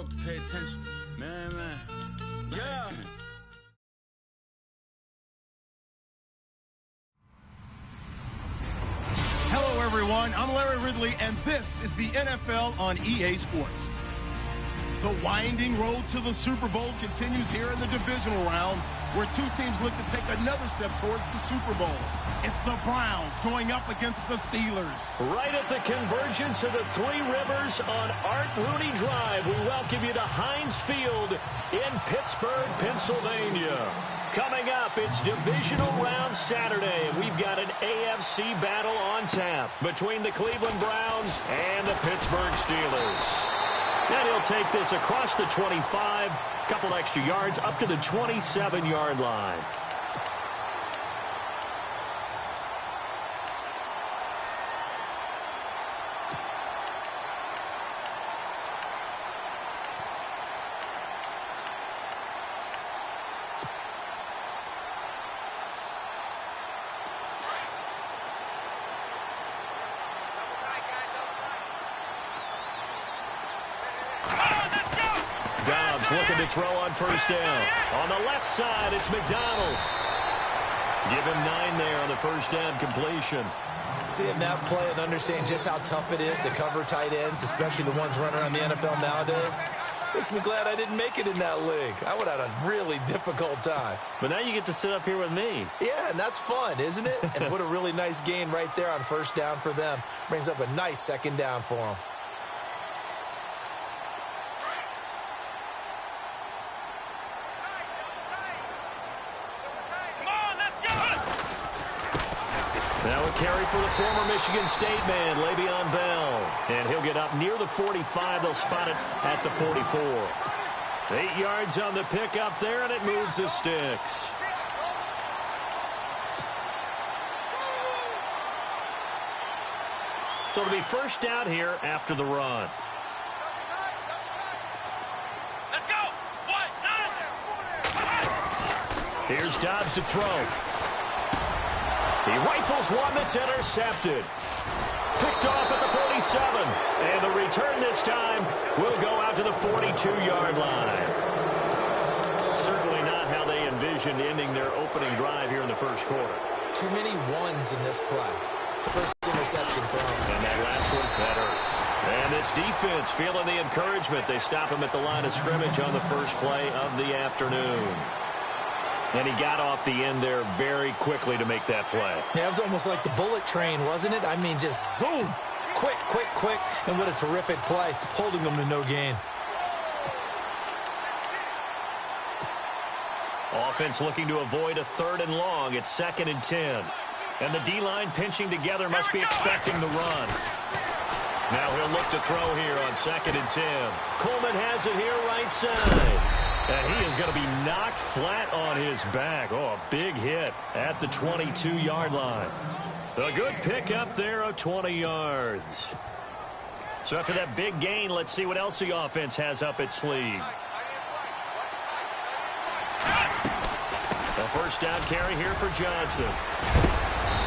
world to pay attention. Man. Yeah. Hello, everyone. I'm Larry Ridley, and this is the NFL on EA Sports. The winding road to the Super Bowl continues here in the divisional round, where two teams look to take another step towards the Super Bowl. It's the Browns going up against the Steelers. Right at the convergence of the Three Rivers on Art Rooney Drive, we welcome you to Heinz Field in Pittsburgh, Pennsylvania. Coming up, it's Divisional Round Saturday, and we've got an AFC battle on tap between the Cleveland Browns and the Pittsburgh Steelers. And he'll take this across the 25, couple extra yards, up to the 27-yard line. Dobbs looking to throw on first down. On the left side, it's McDonald. Give him 9 there on the first down completion. Seeing that play and understanding just how tough it is to cover tight ends, especially the ones running around the NFL nowadays, makes me glad I didn't make it in that league. I would have had a really difficult time. But now you get to sit up here with me. Yeah, and that's fun, isn't it? And what a really nice gain right there on first down for them. Brings up a nice second down for them. Now a carry for the former Michigan State man, Le'Veon Bell. And he'll get up near the 45. They'll spot it at the 44. 8 yards on the pickup there, and it moves the sticks. So it'll be first down here after the run. Let's go! Here's Dobbs to throw. He rifles one that's intercepted. Picked off at the 47. And the return this time will go out to the 42-yard line. Certainly not how they envisioned ending their opening drive here in the first quarter. Too many ones in this play. First interception thrown. And that last one, that hurts. And this defense feeling the encouragement. They stop him at the line of scrimmage on the first play of the afternoon. And he got off the end there very quickly to make that play. Yeah, it was almost like the bullet train, wasn't it? I mean, just zoom. Quick. And what a terrific play, holding them to no gain. Offense looking to avoid a 3rd and long. It's 2nd and 10. And the D-line pinching together must be expecting the run. Now he'll look to throw here on 2nd and 10. Coleman has it here right side. And he is going to be knocked flat on his back. Oh, a big hit at the 22-yard line. A good pickup there of 20 yards. So after that big gain, let's see what else the offense has up its sleeve. A first down carry here for Johnson.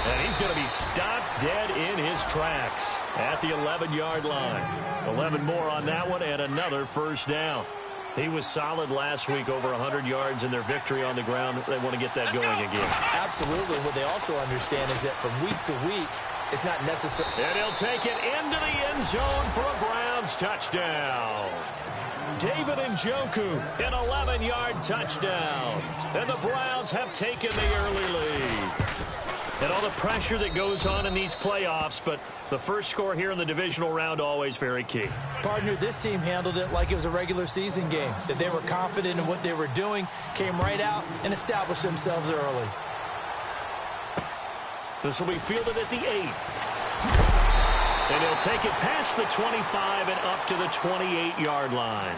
And he's going to be stopped dead in his tracks at the 11-yard line. 11 more on that one and another first down. He was solid last week, over 100 yards in their victory on the ground. They want to get that going again. Absolutely. What they also understand is that from week to week, it's not necessary. And he'll take it into the end zone for a Browns touchdown. David Njoku, an 11-yard touchdown. And the Browns have taken the early lead. And all the pressure that goes on in these playoffs, but the first score here in the divisional round always very key. Partner, this team handled it like it was a regular season game, that they were confident in what they were doing, came right out and established themselves early. This will be fielded at the 8. And he'll take it past the 25 and up to the 28-yard line.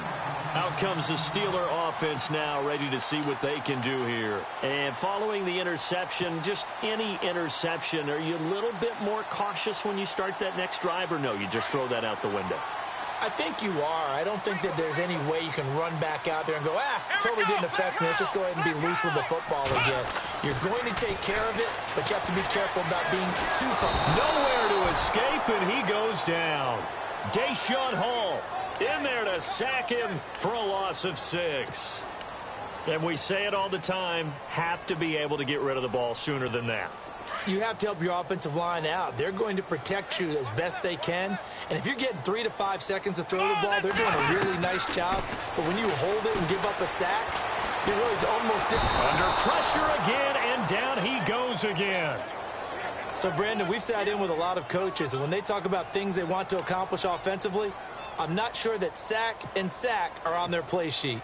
Out comes the Steeler offense now, ready to see what they can do here. And following the interception, just any interception, are you a little bit more cautious when you start that next drive, or no, you just throw that out the window? I think you are. I don't think that there's any way you can run back out there and go, totally didn't affect me. Let's just go ahead and be loose with the football again. You're going to take care of it, but you have to be careful about being too comfortable. Nowhere to escape, and he goes down. Deshaun Hall in there to sack him for a loss of 6. And we say it all the time, have to be able to get rid of the ball sooner than that. You have to help your offensive line out. They're going to protect you as best they can. And if you're getting 3 to 5 seconds to throw the ball, they're doing a really nice job. But when you hold it and give up a sack, you're really almost under pressure again, and down he goes again. So, Brandon, we've sat in with a lot of coaches, and when they talk about things they want to accomplish offensively, I'm not sure that sack and sack are on their play sheet.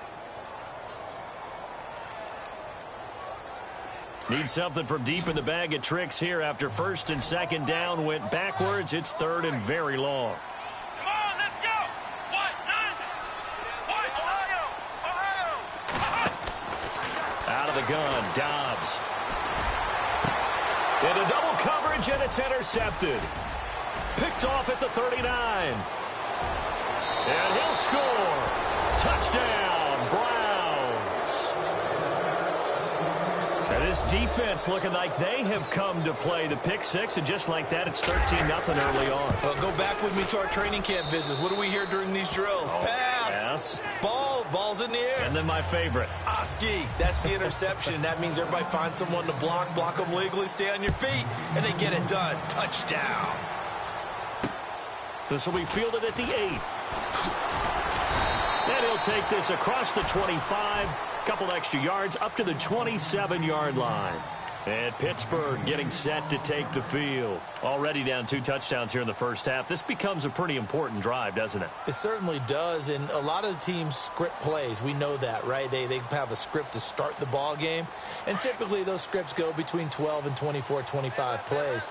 Need something from deep in the bag of tricks here after first and second down went backwards. It's third and very long. Come on, let's go! Ohio! Out of the gun, Dobbs. Into double coverage, and it's intercepted. Picked off at the 39. And he'll score. Touchdown, Browns. And this defense looking like they have come to play the pick six, and just like that, it's 13-0 early on. Well, go back with me to our training camp visits. What do we hear during these drills? Pass. Ball's in the air. And then my favorite. Ski. That's the interception. That means everybody finds someone to block them legally, stay on your feet, and they get it done. Touchdown. This will be fielded at the 8. And he'll take this across the 25. Couple extra yards up to the 27-yard line. And Pittsburgh getting set to take the field. Already down 2 touchdowns here in the first half. This becomes a pretty important drive, doesn't it? It certainly does, and a lot of the teams script plays. We know that, right? They have a script to start the ball game, and typically those scripts go between 12 and 24, 25 plays.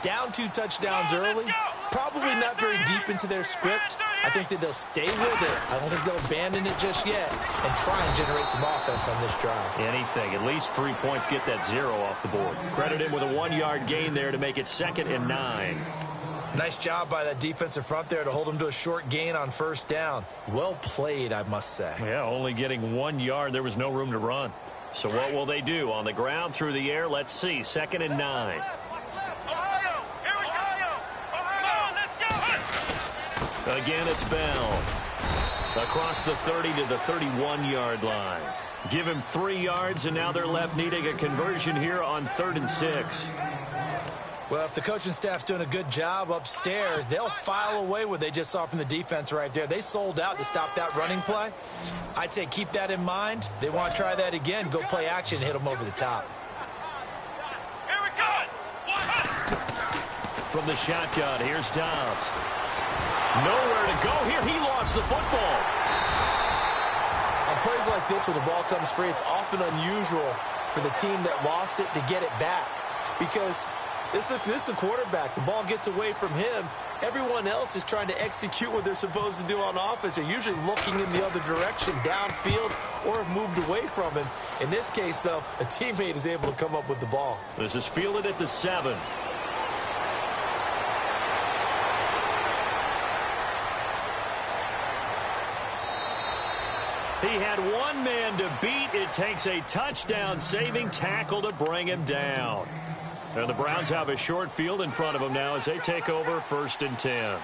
Down 2 touchdowns early, probably not very deep into their script. I think that they'll stay with it. I don't think they'll abandon it just yet and try and generate some offense on this drive. Anything. At least 3 points, get that 0 off the board. Credit him with a 1-yard gain there to make it 2nd and 9. Nice job by that defensive front there to hold them to a short gain on first down. Well played, I must say. Yeah, only getting 1 yard. There was no room to run. So what will they do? On the ground, through the air? Let's see. 2nd and 9. Again, it's Bell. Across the 30 to the 31-yard line. Give him 3 yards, and now they're left needing a conversion here on 3rd and 6. Well, if the coaching staff's doing a good job upstairs, they'll file away what they just saw from the defense right there. They sold out to stop that running play. I'd say keep that in mind. They want to try that again. Go play action and hit them over the top. Here we go! From the shotgun, here's Dobbs. Nowhere to go here. He lost the football. On plays like this, when the ball comes free, it's often unusual for the team that lost it to get it back. Because this is the quarterback. The ball gets away from him. Everyone else is trying to execute what they're supposed to do on offense. They're usually looking in the other direction, downfield, or have moved away from him. In this case, though, a teammate is able to come up with the ball. This is fielded at the 7. He had one man to beat. It takes a touchdown-saving tackle to bring him down. And the Browns have a short field in front of them now as they take over 1st and 10.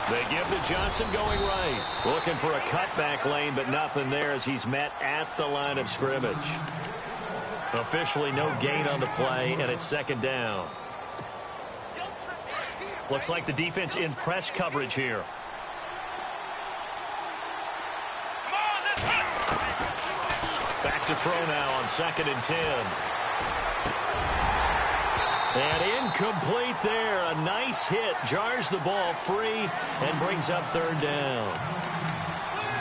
They give to Johnson going right. Looking for a cutback lane, but nothing there as he's met at the line of scrimmage. Officially no gain on the play, and it's 2nd down. Looks like the defense in press coverage here. Back to throw now on 2nd and 10. And incomplete there. A nice hit. Jars the ball free and brings up 3rd down.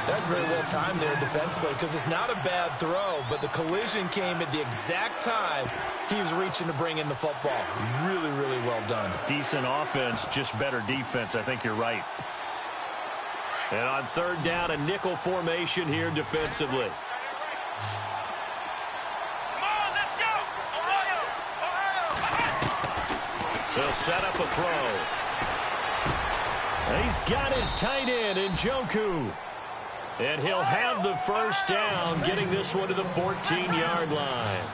That's very well timed there defensively because it's not a bad throw, but the collision came at the exact time he was reaching to bring in the football. Really, really well done. Decent offense, just better defense. I think you're right. And on 3rd down, a nickel formation here defensively. They'll set up a throw. And he's got his tight end in Njoku. And he'll have the first down, getting this one to the 14-yard line.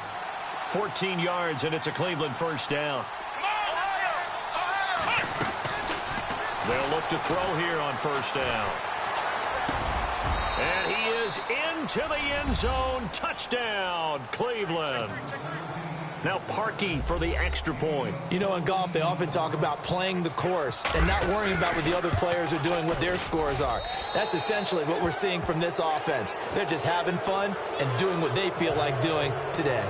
14 yards, and it's a Cleveland first down. They'll look to throw here on first down. And he is into the end zone. Touchdown, Cleveland. Now Parkey for the extra point. You know, in golf, they often talk about playing the course and not worrying about what the other players are doing, what their scores are. That's essentially what we're seeing from this offense. They're just having fun and doing what they feel like doing today.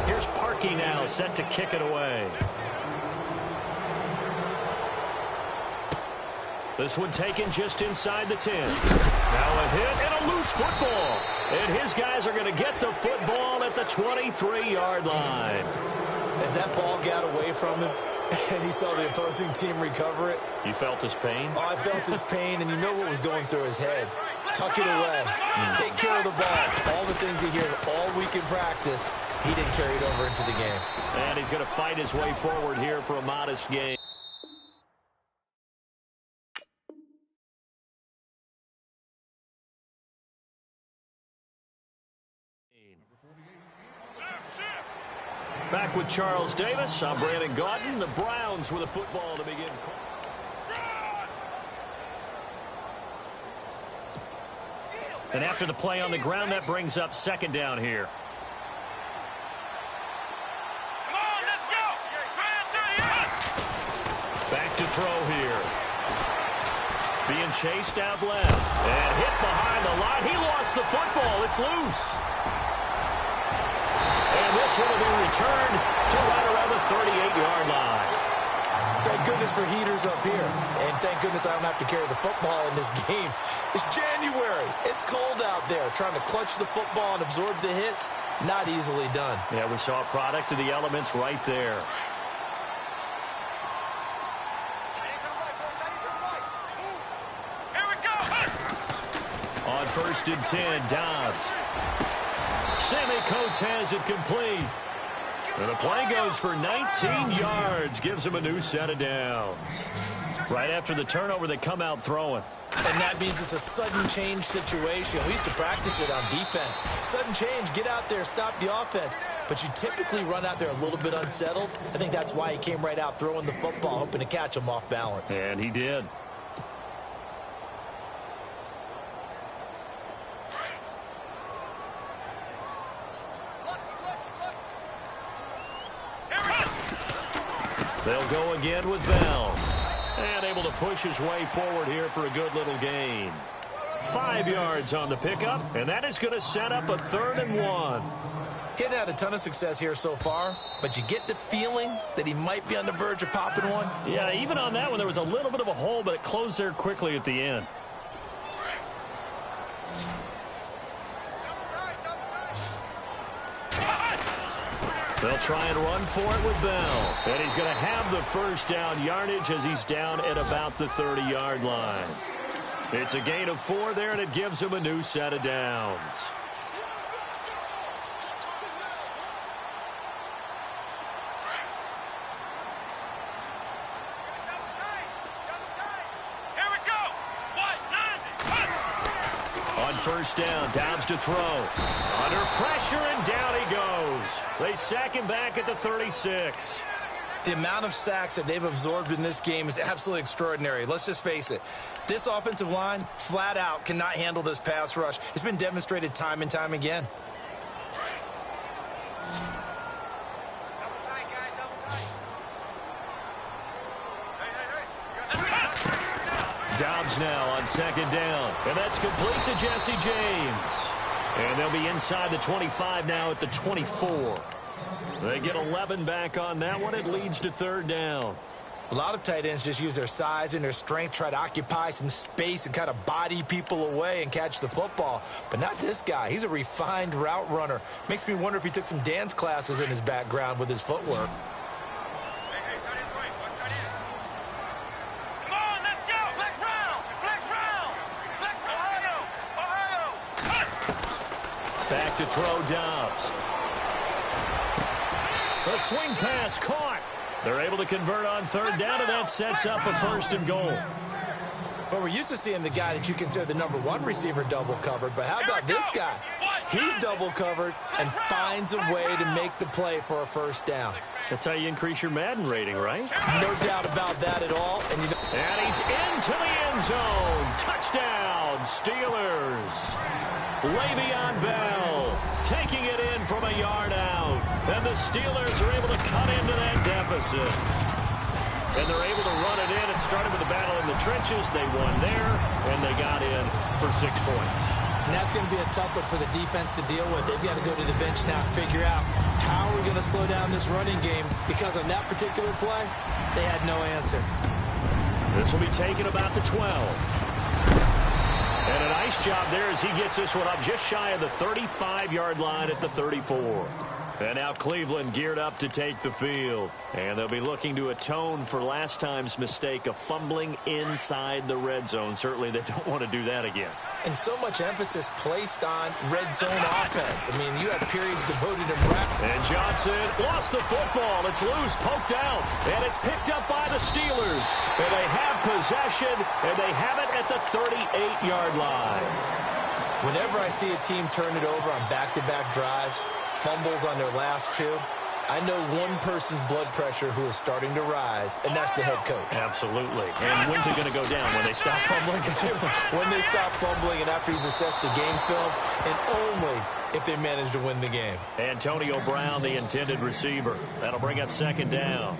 Here's Parkey now, set to kick it away. This one taken just inside the 10. Now a hit and a loose football. And his guys are going to get the football at the 23-yard line. As that ball got away from him and he saw the opposing team recover it. You felt his pain? Oh, I felt his pain, and you know what was going through his head. Tuck it away. Take care of the ball. All the things he hears all week in practice, he didn't carry it over into the game. And he's going to fight his way forward here for a modest gain. Back with Charles Davis. I'm Brandon Gaudin. The Browns with a football to begin. And after the play on the ground, that brings up second down here. Come on, let's go. Back to throw here. Being chased out left. And hit behind the line. He lost the football. It's loose. And this one will be returned to right around the 38-yard line. Thank goodness for heaters up here. And thank goodness I don't have to carry the football in this game. It's January. It's cold out there. Trying to clutch the football and absorb the hits, not easily done. Yeah, we saw a product of the elements right there. Here we go. On 1st and 10, Dobbs. Sammy Coates has it complete. And the play goes for 19 yards. Gives him a new set of downs. Right after the turnover, they come out throwing. And that means it's a sudden change situation. We used to practice it on defense. Sudden change, get out there, stop the offense. But you typically run out there a little bit unsettled. I think that's why he came right out throwing the football, hoping to catch him off balance. And he did. They'll go again with Bell. And able to push his way forward here for a good little gain. 5 yards on the pickup, and that is going to set up a 3rd and 1. He hadn't had a ton of success here so far, but you get the feeling that he might be on the verge of popping one. Yeah, even on that one, there was a little bit of a hole, but it closed there quickly at the end. They'll try and run for it with Bell. And he's going to have the first down yardage as he's down at about the 30-yard line. It's a gain of 4 there, and it gives him a new set of downs. Here we go. On 1st down, Dobbs to throw. Under pressure, and down he goes. They sack him back at the 36. The amount of sacks that they've absorbed in this game is absolutely extraordinary. Let's just face it. This offensive line, flat out, cannot handle this pass rush. It's been demonstrated time and time again. Dobbs now on 2nd down. And that's complete to Jesse James. And they'll be inside the 25 now at the 24. They get 11 back on that one. It leads to 3rd down. A lot of tight ends just use their size and their strength, try to occupy some space and kind of body people away and catch the football. But not this guy. He's a refined route runner. Makes me wonder if he took some dance classes in his background with his footwork. Come on, let's go. Flex round. Flex round. Flex Ohio. Back to throw Dobbs. The swing pass caught. They're able to convert on 3rd down, and that sets up a 1st and goal. Well, we're used to seeing the guy that you consider the #1 receiver double covered, but how about this guy? He's double covered and finds a way to make the play for a 1st down. That's how you increase your Madden rating, right? No doubt about that at all. And you know And he's into the end zone. Touchdown, Steelers. Le'Veon Bell taking it in from a yard out. And the Steelers are able to cut into that deficit. And they're able to run it in. It started with a battle in the trenches. They won there, and they got in for 6 points. And that's going to be a tough one for the defense to deal with. They've got to go to the bench now and figure out how we're going to slow down this running game, because on that particular play, they had no answer. This will be taken about the 12. And a nice job there as he gets this one up just shy of the 35-yard line at the 34. And now Cleveland geared up to take the field. And they'll be looking to atone for last time's mistake of fumbling inside the red zone. Certainly they don't want to do that again. And so much emphasis placed on red zone offense. I mean, you have periods devoted to And Johnson lost the football. It's loose, poked out, and it's picked up by the Steelers. And they have possession, and they have it at the 38-yard line. Whenever I see a team turn it over on back-to-back drives, fumbles on their last 2, I know one person's blood pressure who is starting to rise, and that's the head coach. Absolutely. And when's it going to go down? When they stop fumbling? When they stop fumbling and after he's assessed the game film, and only if they manage to win the game. Antonio Brown, the intended receiver. That'll bring up 2nd down.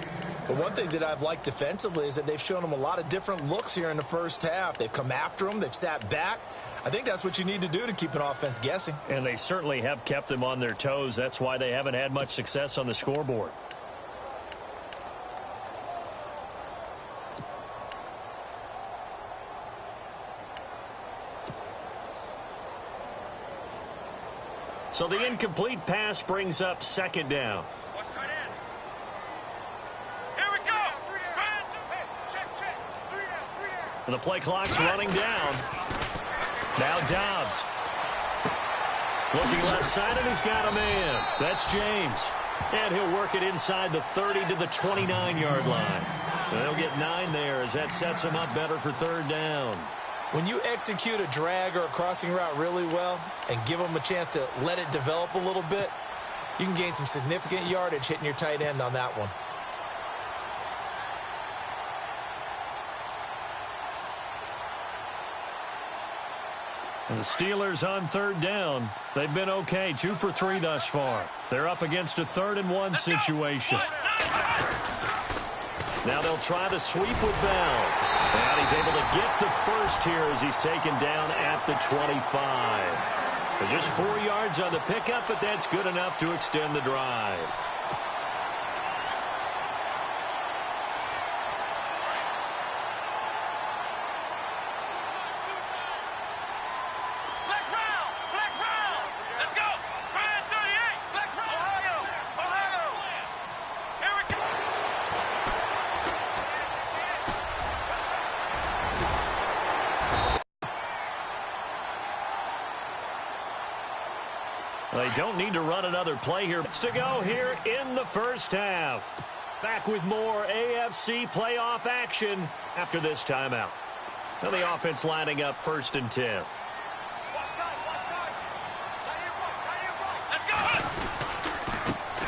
But one thing that I've liked defensively is that they've shown them a lot of different looks here in the first half. They've come after them. They've sat back. I think that's what you need to do to keep an offense guessing. And they certainly have kept them on their toes. That's why they haven't had much success on the scoreboard. So the incomplete pass brings up 2nd down. And the play clock's running down. Now Dobbs. Looking left side, and he's got a man. That's James. And he'll work it inside the 30 to the 29-yard line. And they'll get 9 there as that sets him up better for 3rd down. When you execute a drag or a crossing route really well and give them a chance to let it develop a little bit, you can gain some significant yardage hitting your tight end on that one. And the Steelers on 3rd down. They've been okay, 2 for 3 thus far. They're up against a 3rd and 1 situation. Now they'll try the sweep with Bell. And he's able to get the first here as he's taken down at the 25. There's just 4 yards on the pickup, but that's good enough to extend the drive. They don't need to run another play here. It's to go here in the first half. Back with more AFC playoff action after this timeout. Now the offense lining up 1st and 10.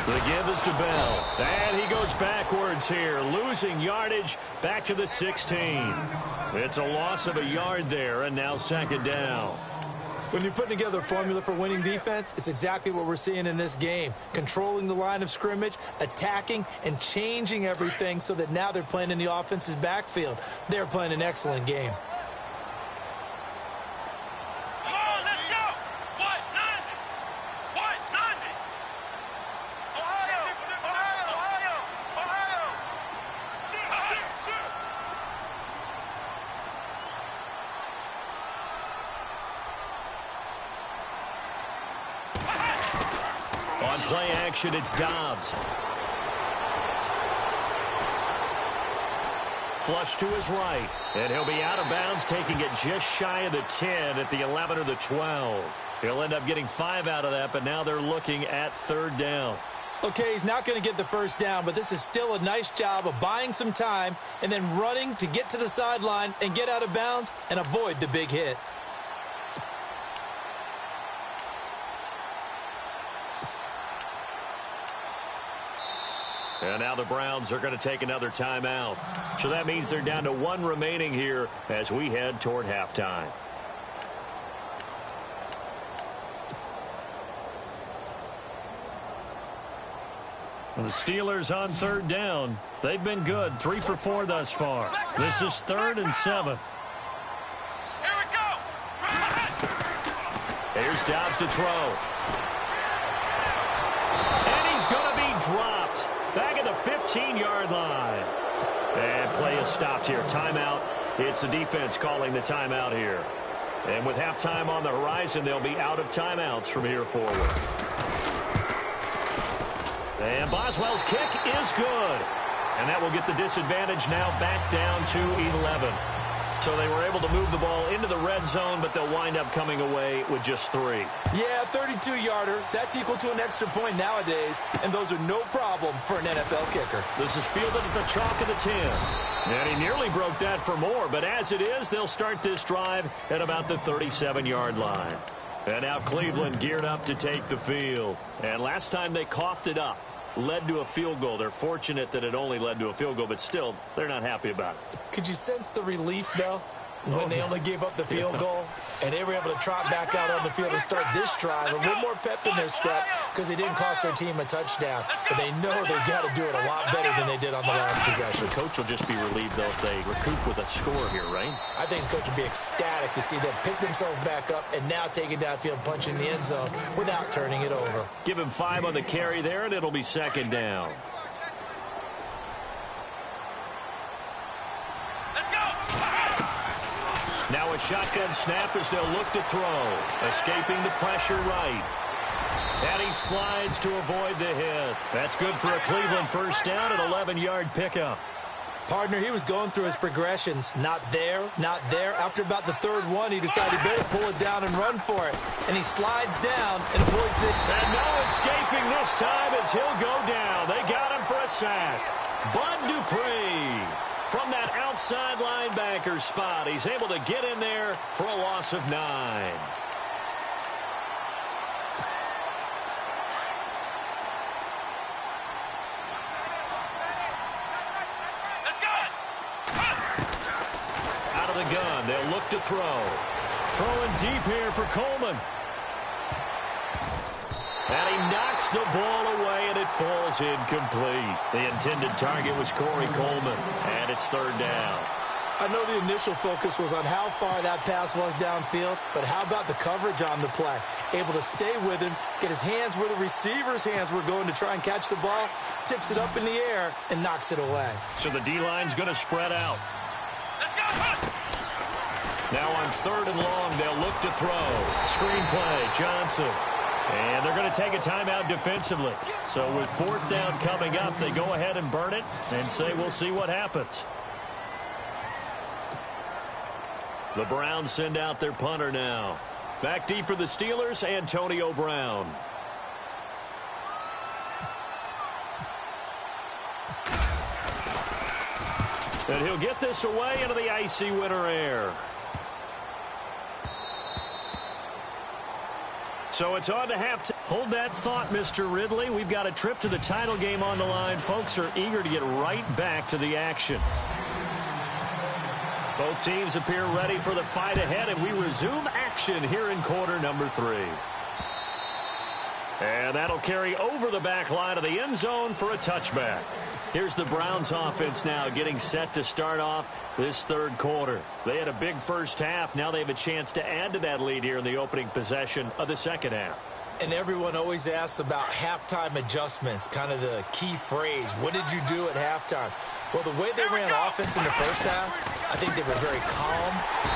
The give is to Bell. And he goes backwards here, losing yardage back to the 16. It's a loss of a yard there, and now 2nd down. When you're putting together a formula for winning defense, it's exactly what we're seeing in this game. Controlling the line of scrimmage, attacking, and changing everything so that now they're playing in the offense's backfield. They're playing an excellent game. On play action, it's Dobbs. Flush to his right. And he'll be out of bounds, taking it just shy of the 10 at the 11 or the 12. He'll end up getting 5 out of that, but now they're looking at 3rd down. Okay, he's not going to get the first down, but this is still a nice job of buying some time and then running to get to the sideline and get out of bounds and avoid the big hit. And now the Browns are going to take another timeout. So that means they're down to 1 remaining here as we head toward halftime. The Steelers on 3rd down. They've been good, 3 for 4 thus far. This is 3rd and 7. Here we go. Here's Dobbs to throw. And he's going to be dropped back at the 15-yard line. And play is stopped here. Timeout. It's the defense calling the timeout here. And with halftime on the horizon, they'll be out of timeouts from here forward. And Boswell's kick is good. And that will get the disadvantage now back down to 11. So they were able to move the ball into the red zone, but they'll wind up coming away with just 3. Yeah, 32-yarder. That's equal to an extra point nowadays, and those are no problem for an NFL kicker. This is fielded at the chalk of the 10. And he nearly broke that for more, but as it is, they'll start this drive at about the 37-yard line. And now Cleveland geared up to take the field. And last time they coughed it up, led to a field goal. They're fortunate that it only led to a field goal, but still, they're not happy about it. Could you sense the relief, though, when they only gave up the field goal and they were able to trot back out on the field and start this drive? A little more pep in their step because they didn't cost their team a touchdown, but they know they've got to do it a lot better than they did on the last possession. The coach will just be relieved, though, if they recoup with a score here, right? I think the coach would be ecstatic to see them pick themselves back up and now take it downfield and punch in the end zone without turning it over. Give him 5 on the carry there, and it'll be 2nd down. Now a shotgun snap as they'll look to throw. Escaping the pressure right. And he slides to avoid the hit. That's good for a Cleveland first down, an 11-yard pickup. Partner, he was going through his progressions. Not there, not there. After about the 3rd one, he decided he better pull it down and run for it. And he slides down and avoids it. And no escaping this time as he'll go down. They got him for a sack. Bud Dupree. From that outside linebacker spot, he's able to get in there for a loss of 9. Out of the gun, they'll look to throw. Throwing deep here for Coleman. And he knocks the ball away, and it falls incomplete. The intended target was Corey Coleman, and it's 3rd down. I know the initial focus was on how far that pass was downfield, but how about the coverage on the play? Able to stay with him, get his hands where the receiver's hands were going to try and catch the ball, tips it up in the air, and knocks it away. So the D-line's going to spread out. Now on 3rd and long, they'll look to throw. Screen play, Johnson. And they're going to take a timeout defensively. So with 4th down coming up, they go ahead and burn it and say we'll see what happens. The Browns send out their punter now. Back deep for the Steelers, Antonio Brown. And he'll get this away into the icy winter air. So it's on to halftime. Hold that thought, Mr. Ridley. We've got a trip to the title game on the line. Folks are eager to get right back to the action. Both teams appear ready for the fight ahead, and we resume action here in quarter number 3. And that'll carry over the back line of the end zone for a touchback. Here's the Browns offense now getting set to start off this 3rd quarter. They had a big first half. Now they have a chance to add to that lead here in the opening possession of the 2nd half. And everyone always asks about halftime adjustments, kind of the key phrase. What did you do at halftime? Well, the way they ran offense in the first half, I think they were very calm,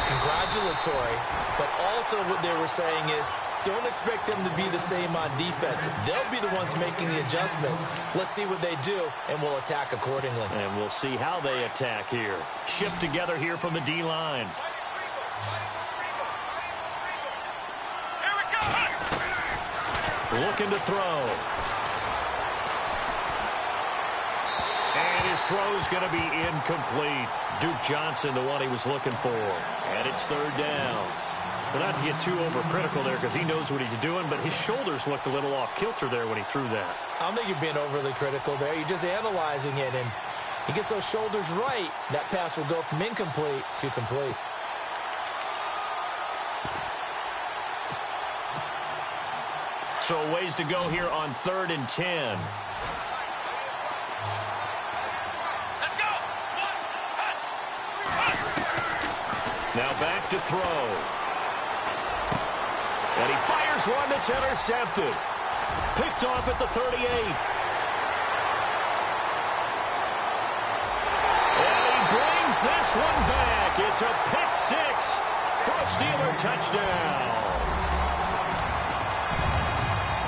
congratulatory, but also what they were saying is, don't expect them to be the same on defense. They'll be the ones making the adjustments. Let's see what they do, and we'll attack accordingly. And we'll see how they attack here. Shift together here from the D-line. Looking to throw. And his throw's going to be incomplete. Duke Johnson, the one he was looking for. And it's 3rd down. Well, not to get too overcritical there because he knows what he's doing, but his shoulders looked a little off kilter there when he threw that. I don't think you're being overly critical there. You're just analyzing it, and he gets those shoulders right. That pass will go from incomplete to complete. So ways to go here on 3rd and 10. Now back to throw. And he fires one that's intercepted. Picked off at the 38. And he brings this one back. It's a pick six for a Steeler touchdown.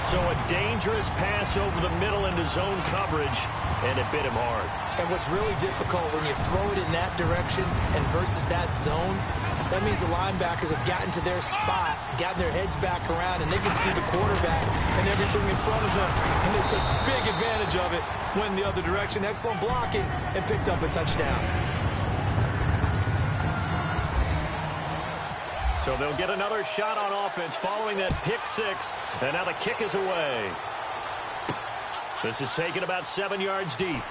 So a dangerous pass over the middle into zone coverage, and it bit him hard. And what's really difficult when you throw it in that direction and versus that zone, that means the linebackers have gotten to their spot, gotten their heads back around, and they can see the quarterback and everything in front of them. And they took big advantage of it, went the other direction, excellent blocking, and picked up a touchdown. So they'll get another shot on offense following that pick six, and now the kick is away. This is taken about 7 yards deep.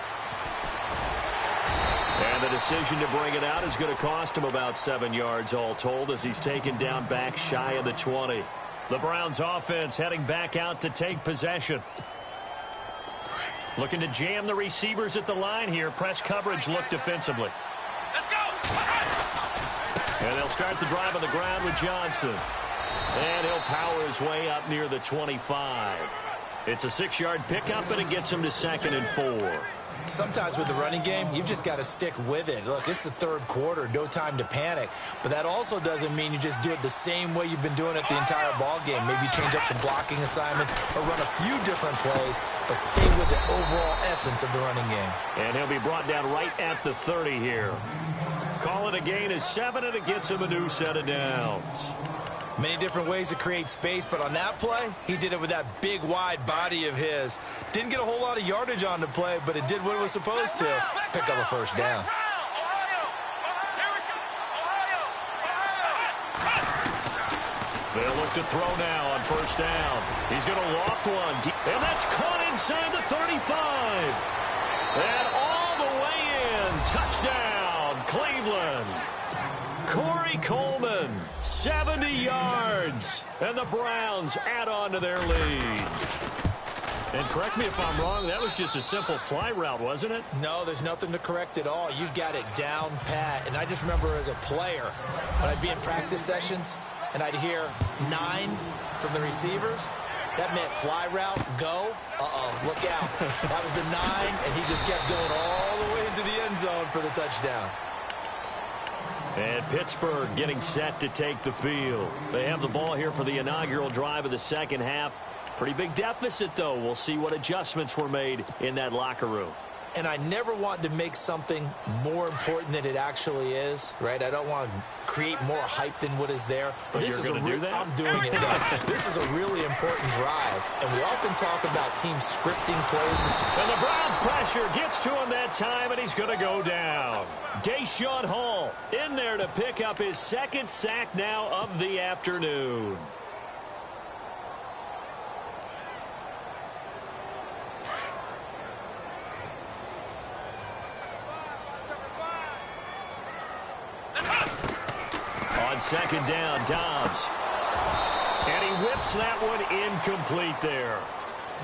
And the decision to bring it out is going to cost him about 7 yards all told as he's taken down back shy of the 20. The Browns offense heading back out to take possession. Looking to jam the receivers at the line here. Press coverage look defensively. Let's go! And they'll start the drive on the ground with Johnson. And he'll power his way up near the 25. It's a 6-yard pickup, and it gets him to 2nd and 4. Sometimes with the running game, you've just got to stick with it. Look, it's the third quarter, no time to panic. But that also doesn't mean you just do it the same way you've been doing it the entire ball game. Maybe change up some blocking assignments or run a few different plays, but stay with the overall essence of the running game. And he'll be brought down right at the 30 here. Call it a gain of 7, and it gets him a new set of downs. Many different ways to create space, but on that play, he did it with that big, wide body of his. Didn't get a whole lot of yardage on the play, but it did what it was supposed to, pick up a first down. They'll look to throw now on first down. He's going to loft one, and that's caught inside the 35. And all the way in, touchdown, Cleveland. Corey Coleman, 70 yards, and the Browns add on to their lead. And correct me if I'm wrong, that was just a simple fly route, wasn't it? No, there's nothing to correct at all. You've got it down pat. And I just remember as a player, when I'd be in practice sessions, and I'd hear 9 from the receivers, that meant fly route, go, look out. That was the 9, and he just kept going all the way into the end zone for the touchdown. And Pittsburgh getting set to take the field. They have the ball here for the inaugural drive of the second half. Pretty big deficit, though. We'll see what adjustments were made in that locker room. And I never want to make something more important than it actually is, right? I don't want to create more hype than what is there. But this you're going to do that? I'm doing it, though. This is a really important drive. And we often talk about teams scripting plays. And the Browns pressure gets to him that time, and he's going to go down. Deshaun Hall in there to pick up his 2nd sack now of the afternoon. On 2nd down, Dobbs. And he whips that one incomplete there.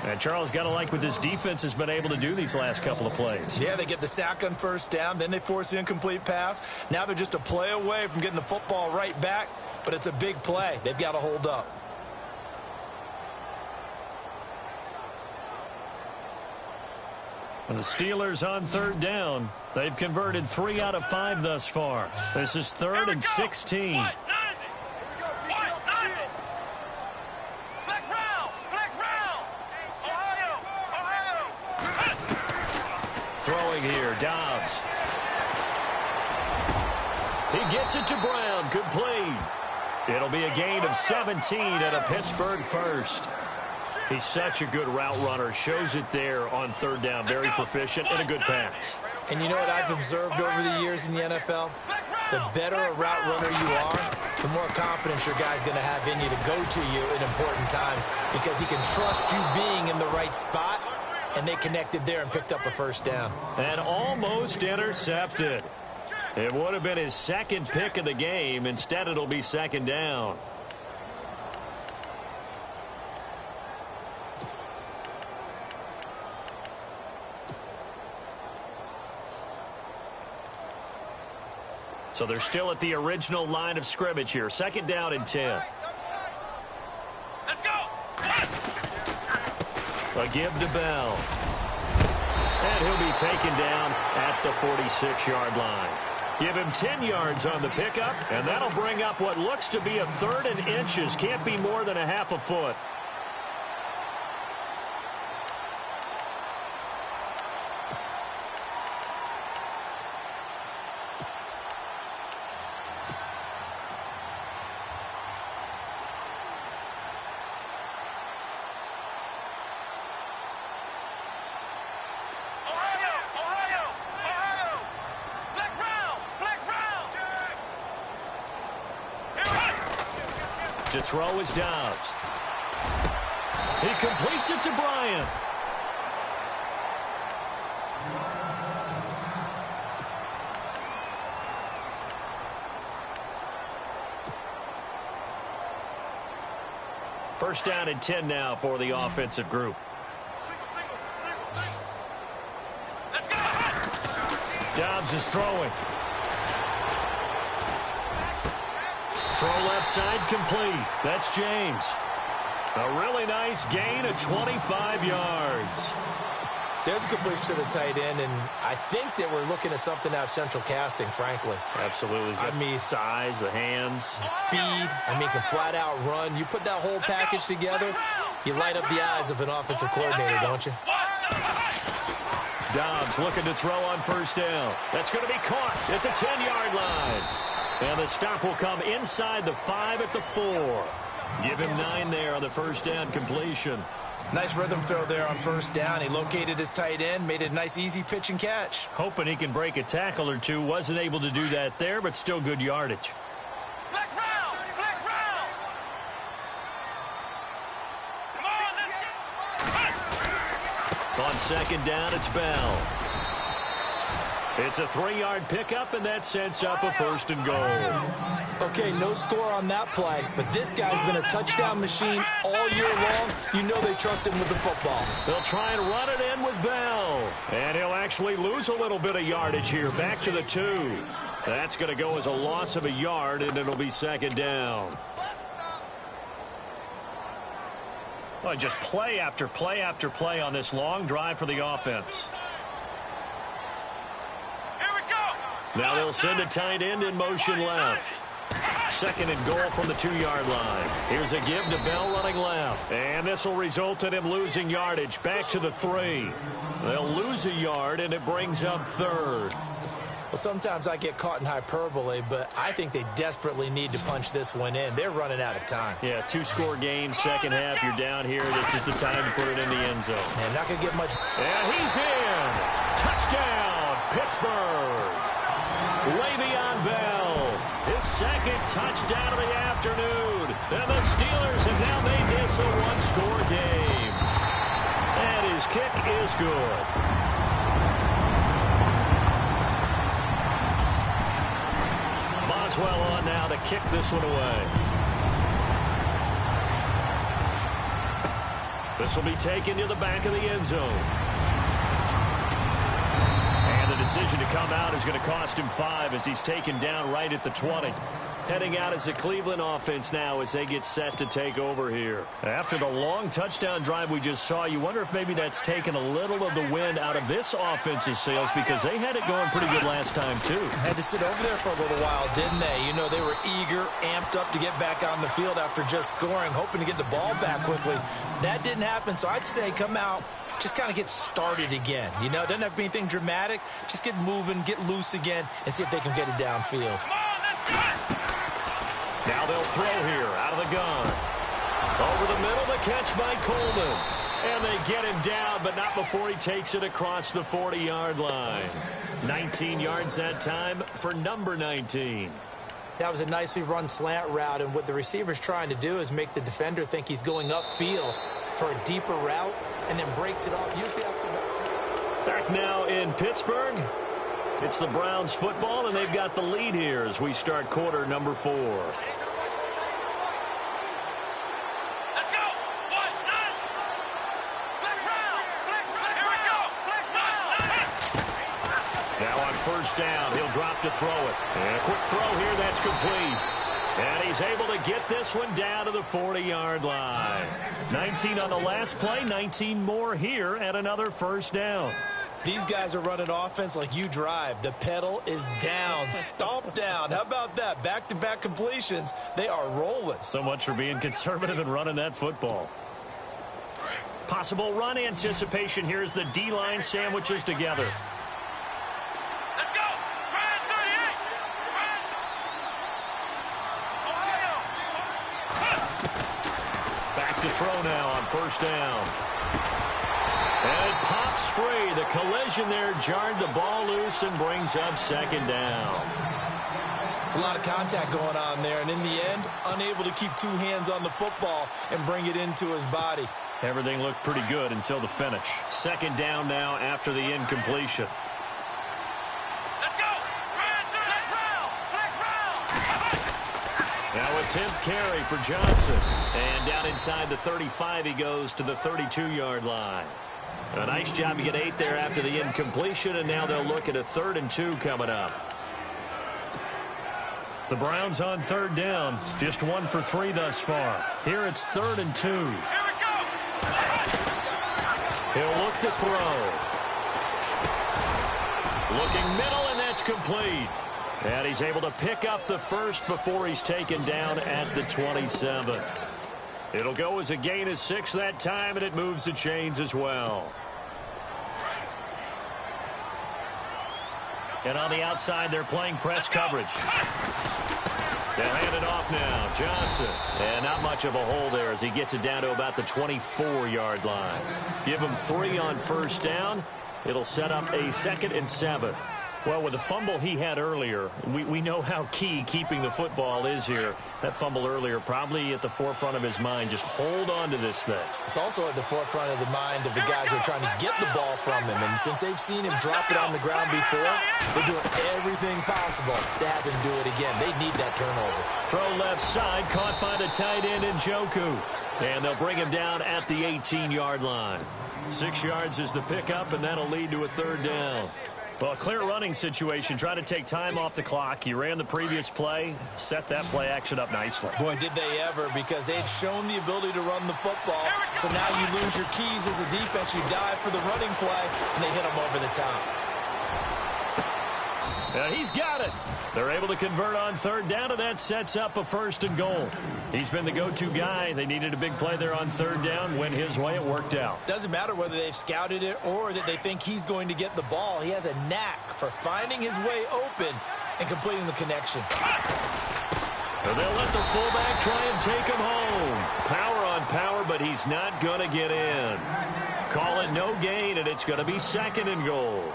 And Charles, got to like what this defense has been able to do these last couple of plays. Yeah, they get the sack on first down, then they force the incomplete pass. Now they're just a play away from getting the football right back, but it's a big play. They've got to hold up. And the Steelers on 3rd down. They've converted 3 out of 5 thus far. This is 3rd and 16. Throwing here, Dobbs. He gets it to Brown, complete. It'll be a gain of 17 and a Pittsburgh first. He's such a good route runner. Shows it there on 3rd down. Very proficient and a good pass. And you know what I've observed over the years in the NFL? The better a route runner you are, the more confidence your guy's going to have in you to go to you in important times because he can trust you being in the right spot, and they connected there and picked up a first down. And almost intercepted. It would have been his second pick of the game. Instead, it'll be second down. So they're still at the original line of scrimmage here. Second down and 10. Let's go. A give to Bell. And he'll be taken down at the 46-yard line. Give him 10 yards on the pickup, and that'll bring up what looks to be a 3rd and inches. Can't be more than a half a foot. To throw is Dobbs. He completes it to Bryant. First down and 10 now for the offensive group. Dobbs is throwing. Throw left side complete. That's James. A really nice gain of 25 yards. There's a completion to the tight end, and I think that we're looking at something out of central casting, frankly. Absolutely. I mean, size, the hands. Speed. I mean, can flat out run. You put that whole package together, you light up the eyes of an offensive coordinator, don't you? Dobbs looking to throw on first down. That's going to be caught at the 10-yard line. And the stop will come inside the 5 at the 4. Give him 9 there on the first down completion. Nice rhythm throw there on first down. He located his tight end, made it a nice, easy pitch and catch. Hoping he can break a tackle or two. Wasn't able to do that there, but still good yardage. Flex round! Flex round! Come on, let's On second down, it's Bell. It's a 3-yard pickup, and that sets up a first and goal. Okay, no score on that play, but this guy's been a touchdown machine all year long. You know they trust him with the football. They'll try and run it in with Bell. And he'll actually lose a little bit of yardage here, back to the 2. That's going to go as a loss of a yard, and it'll be second down. Well, just play after play after play on this long drive for the offense. Now they'll send a tight end in motion left. Second and goal from the 2-yard line. Here's a give to Bell running left. And this will result in him losing yardage back to the 3. They'll lose a yard, and it brings up third. Well, sometimes I get caught in hyperbole, but I think they desperately need to punch this one in. They're running out of time. Yeah, 2-score game, second half. You're down here. This is the time to put it in the end zone. And not going to get much. And he's in. Touchdown, Pittsburgh. Le'Veon Bell, his second touchdown of the afternoon. And the Steelers have now made this a 1-score game. And his kick is good. Boswell on now to kick this one away. This will be taken to the back of the end zone. The decision to come out is going to cost him 5 as he's taken down right at the 20. Heading out as the Cleveland offense now as they get set to take over here. After the long touchdown drive we just saw, you wonder if maybe that's taken a little of the wind out of this offense's sails because they had it going pretty good last time too. Had to sit over there for a little while, didn't they? You know, they were eager, amped up to get back on the field after just scoring, hoping to get the ball back quickly. That didn't happen, so I'd say come out, just kind of get started again. You know, it doesn't have to be anything dramatic. Just get moving, get loose again, and see if they can get it downfield. Now they'll throw here out of the gun. Over the middle, the catch by Coleman. And they get him down, but not before he takes it across the 40-yard line. 19 yards that time for number 19. That was a nicely run slant route, and what the receiver's trying to do is make the defender think he's going upfield for a deeper route, and then breaks it off, usually after about. Back now in Pittsburgh. It's the Browns football, and they've got the lead here as we start quarter number 4. Let's go. 1, 9. Flex round. Here we go. Flex round. Now on first down, he'll drop to throw it. And a quick throw here, that's complete. And he's able to get this one down to the 40-yard line. 19 on the last play, 19 more here at another first down. These guys are running offense like you drive. The pedal is down, stomp down. How about that? Back-to-back completions. They are rolling. So much for being conservative and running that football. Possible run anticipation here as the D-line sandwiches together. Let's go. Brand 38. Ohio. Back to throw now on first down. And it pops free. The collision there jarred the ball loose and brings up second down. It's a lot of contact going on there, and in the end, unable to keep two hands on the football and bring it into his body. Everything looked pretty good until the finish. Second down now after the incompletion. Let's go. Brand 38. Now a 10th carry for Johnson. And down inside the 35 he goes to the 32-yard line. A nice job to get 8 there after the incompletion, and now they'll look at a 3rd and 2 coming up. The Browns on third down, just 1 for 3 thus far. Here it's 3rd and 2. Here we go. He'll look to throw. Looking middle, and that's complete. And he's able to pick up the first before he's taken down at the 27. It'll go as a gain of 6 that time, and it moves the chains as well. And on the outside, they're playing press coverage. They'll hand it off now. Johnson. And not much of a hole there as he gets it down to about the 24-yard line. Give him 3 on first down. It'll set up a 2nd and 7. Well, with the fumble he had earlier, we know how key keeping the football is here. That fumble earlier probably at the forefront of his mind. Just hold on to this thing. It's also at the forefront of the mind of the guys who are trying to get the ball from him. And since they've seen him drop it on the ground before, they're doing everything possible to have him do it again. They need that turnover. Throw left side, caught by the tight end Njoku. And they'll bring him down at the 18-yard line. 6 yards is the pickup, and that'll lead to a 3rd down. Well, a clear running situation. Try to take time off the clock. He ran the previous play, set that play action up nicely. Boy, did they ever, because they'd shown the ability to run the football. So now you lose your keys as a defense. You dive for the running play, and they hit him over the top. He's got it. They're able to convert on 3rd down, and that sets up a 1st and goal. He's been the go-to guy. They needed a big play there on 3rd down. Went his way. It worked out. Doesn't matter whether they've scouted it or that they think he's going to get the ball. He has a knack for finding his way open and completing the connection. And they'll let the fullback try and take him home. Power on power, but he's not going to get in. Call it no gain, and it's going to be 2nd and goal.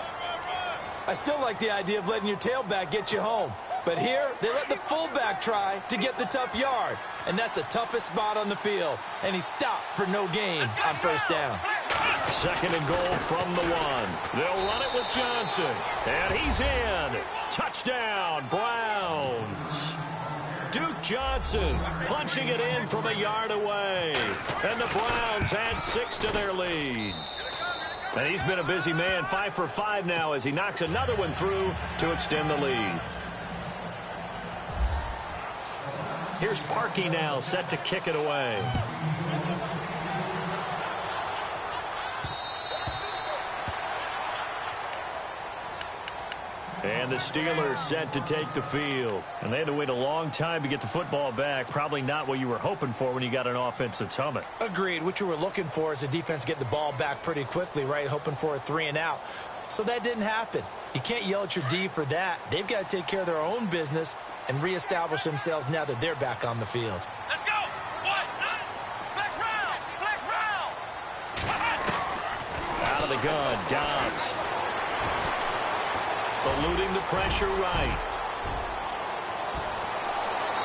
I still like the idea of letting your tailback get you home. But here, they let the fullback try to get the tough yard. And that's the toughest spot on the field. And he stopped for no gain on first down. 2nd and goal from the 1. They'll run it with Johnson. And he's in. Touchdown, Browns. Duke Johnson punching it in from a yard away. And the Browns add 6 to their lead. And he's been a busy man, 5 for 5 now as he knocks another one through to extend the lead. Here's Parkey now, set to kick it away. And the Steelers set to take the field. And they had to wait a long time to get the football back. Probably not what you were hoping for when you got an offense that's humming. Agreed. What you were looking for is the defense get the ball back pretty quickly, right? Hoping for a 3 and out. So that didn't happen. You can't yell at your D for that. They've got to take care of their own business and reestablish themselves now that they're back on the field. Let's go. 1, 9. Flex round. Flex round. Out of the gun, Dobbs. Eluding the pressure right.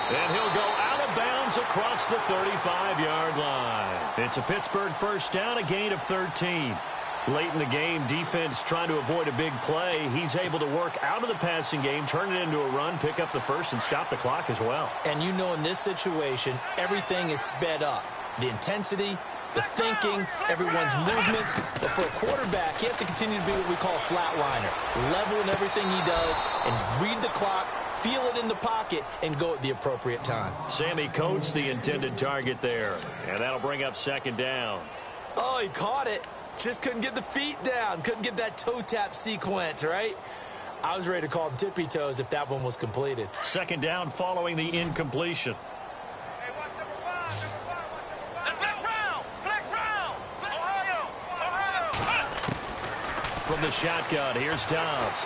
And he'll go out of bounds across the 35-yard line. It's a Pittsburgh first down, a gain of 13. Late in the game, defense trying to avoid a big play. He's able to work out of the passing game, turn it into a run, pick up the first, and stop the clock as well. And you know in this situation, everything is sped up. The intensity, the thinking, everyone's movements. But for a quarterback, he has to continue to be what we call a flatliner. Level in everything he does and read the clock, feel it in the pocket, and go at the appropriate time. Sammy Coates, the intended target there. And that'll bring up second down. Oh, he caught it. Just couldn't get the feet down. Couldn't get that toe tap sequence, right? I was ready to call him tippy toes if that one was completed. Second down following the incompletion. Hey, watch number 5. Flex round. Ohio. From the shotgun, here's Dobbs.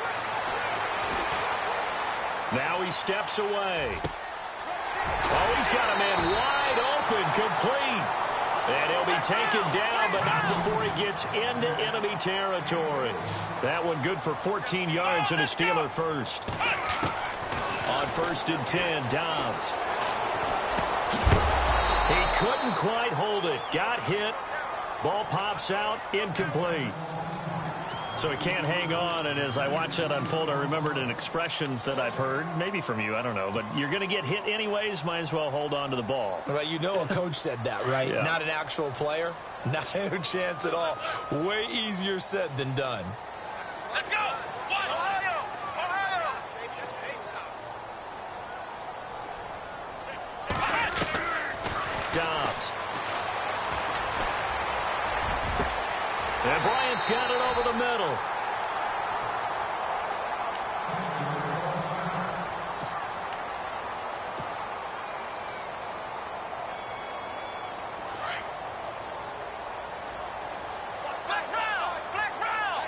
Now he steps away. Oh, he's got a man wide open, complete. And he'll be taken down, but not before he gets into enemy territory. That one good for 14 yards and a Steeler first. On 1st and 10, Dobbs. He couldn't quite hold it. Got hit. Ball pops out, incomplete. So he can't hang on, and as I watch that unfold, I remembered an expression that I've heard, maybe from you, I don't know, but you're going to get hit anyways, might as well hold on to the ball. Well, you know a coach said that, right? Yeah. Not an actual player. Not a chance at all. Way easier said than done. Let's go. Ohio. Dobbs. And Bryant's got it over the middle. Flex round.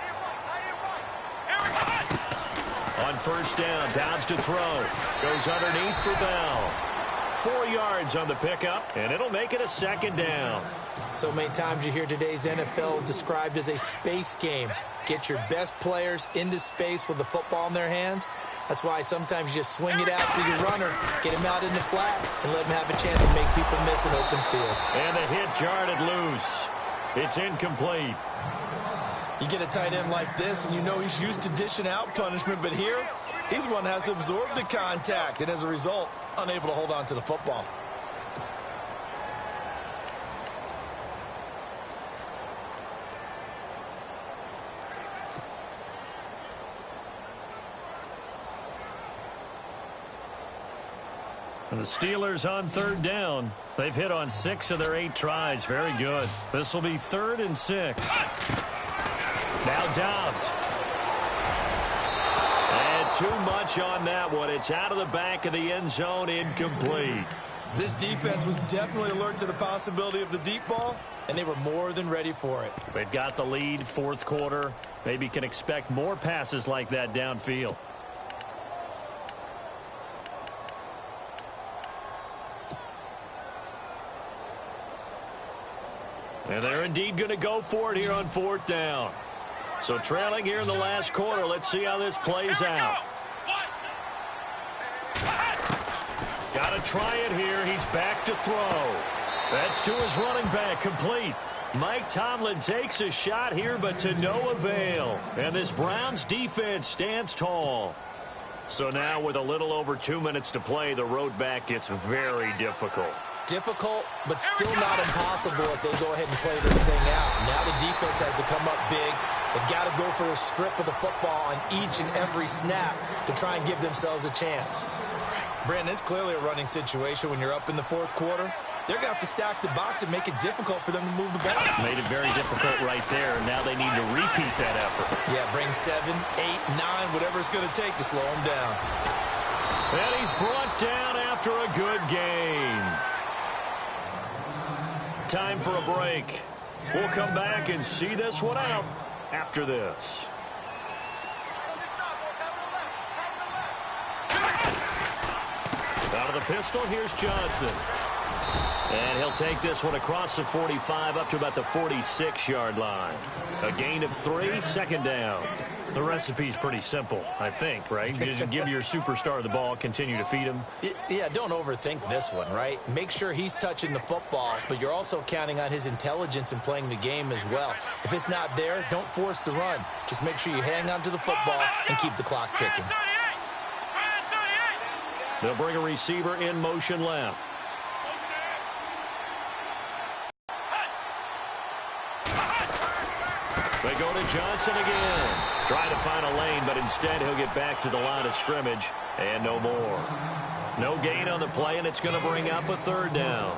Here we go. On 1st down, Dobbs to throw. Goes underneath for Bell. 4 yards on the pickup, and it'll make it a second down. So many times you hear today's NFL described as a space game. Get your best players into space with the football in their hands. That's why sometimes you just swing it out to your runner, get him out in the flat, and let him have a chance to make people miss an open field. And the hit jarred it loose. It's incomplete. You get a tight end like this, and you know he's used to dishing out punishment, but here, he's one that has to absorb the contact, and as a result, unable to hold on to the football. And the Steelers on 3rd down. They've hit on 6 of their 8 tries. Very good. This will be 3rd and 6. Now Dobbs. And too much on that one. It's out of the back of the end zone, incomplete. This defense was definitely alert to the possibility of the deep ball, and they were more than ready for it. They've got the lead, 4th quarter. Maybe can expect more passes like that downfield. And they're indeed going to go for it here on 4th down. So trailing here in the last quarter. Let's see how this plays out. Got to try it here. He's back to throw. That's to his running back, complete. Mike Tomlin takes a shot here, but to no avail. And this Browns defense stands tall. So now with a little over 2 minutes to play, the road back gets very difficult. Difficult, but still not impossible if they go ahead and play this thing out. Now the defense has to come up big. They've got to go for a strip of the football on each and every snap to try and give themselves a chance. Brandon, it's clearly a running situation when you're up in the 4th quarter. They're going to have to stack the box and make it difficult for them to move the ball. Made it very difficult right there. Now they need to repeat that effort. Yeah, bring 7, 8, 9, whatever it's going to take to slow them down. And he's brought down after a good game. Time for a break. We'll come back and see this one out after this. Out of the pistol, here's Johnson. And he'll take this one across the 45 up to about the 46-yard line. A gain of 3, second down. The recipe's pretty simple, I think, right? You just give your superstar the ball, continue to feed him. Yeah, don't overthink this one, right? Make sure he's touching the football, but you're also counting on his intelligence in playing the game as well. If it's not there, don't force the run. Just make sure you hang on to the football and keep the clock ticking. They'll bring a receiver in motion left. They go to Johnson again. Trying to find a lane, but instead he'll get back to the line of scrimmage and no more. No gain on the play, and it's going to bring up a third down.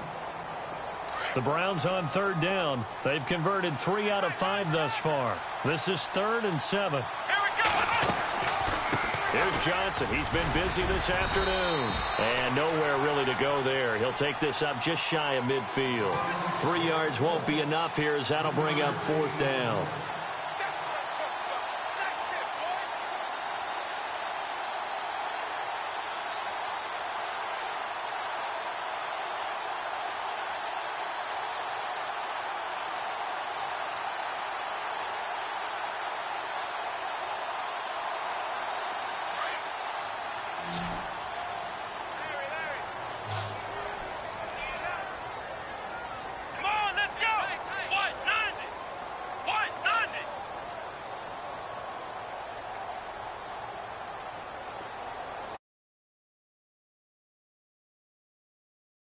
The Browns on third down. They've converted 3 out of 5 thus far. This is 3rd and 7. Here's Johnson. He's been busy this afternoon. And nowhere really to go there. He'll take this up just shy of midfield. 3 yards won't be enough here as that'll bring up 4th down.